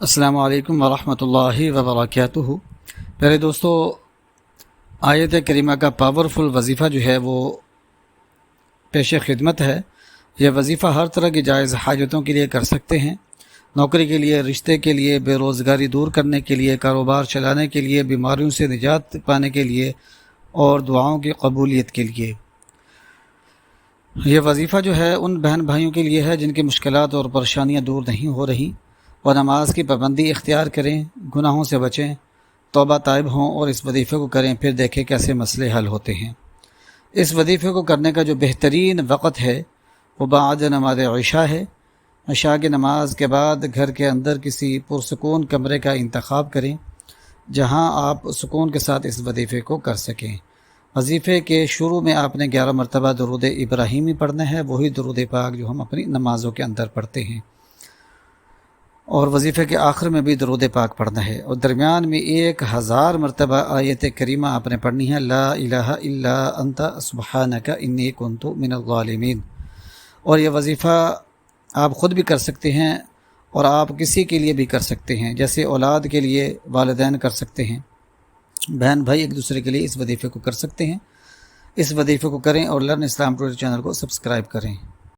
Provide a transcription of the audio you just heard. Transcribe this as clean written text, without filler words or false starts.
السلام علیکم ورحمۃ اللہ وبرکاتہ۔ پہلے دوستو، آیت کریمہ کا پاورفل وظیفہ جو ہے وہ پیش خدمت ہے۔ یہ وظیفہ ہر طرح کی جائز حاجتوں کے لیے کر سکتے ہیں، نوکری کے لیے، رشتے کے لیے، بے روزگاری دور کرنے کے لیے، کاروبار چلانے کے لیے، بیماریوں سے نجات پانے کے لیے اور دعاؤں کی قبولیت کے لیے۔ یہ وظیفہ جو ہے ان بہن بھائیوں کے لیے ہے جن کی مشکلات اور پریشانیاں دور نہیں ہو رہی، وہ نماز کی پابندی اختیار کریں، گناہوں سے بچیں، توبہ طائب ہوں اور اس وظیفے کو کریں، پھر دیکھیں کیسے مسئلے حل ہوتے ہیں۔ اس وظیفے کو کرنے کا جو بہترین وقت ہے وہ بعد نماز عشاء ہے۔ عشاء کی نماز کے بعد گھر کے اندر کسی پرسکون کمرے کا انتخاب کریں جہاں آپ سکون کے ساتھ اس وظیفے کو کر سکیں۔ وظیفے کے شروع میں آپ نے 11 مرتبہ درود ابراہیمی پڑھنا ہے، وہی درود پاک جو ہم اپنی نمازوں کے اندر پڑھتے ہیں، اور وظیفے کے آخر میں بھی درود پاک پڑھنا ہے، اور درمیان میں 1000 مرتبہ آیت کریمہ آپ نے پڑھنی ہے، لا الہ الا انت سبحانک انی کنت من الظالمین۔ اور یہ وظیفہ آپ خود بھی کر سکتے ہیں اور آپ کسی کے لیے بھی کر سکتے ہیں، جیسے اولاد کے لیے والدین کر سکتے ہیں، بہن بھائی ایک دوسرے کے لیے اس وظیفے کو کر سکتے ہیں۔ اس وظیفے کو کریں اور لرن اسلام ٹوڈے چینل کو سبسکرائب کریں۔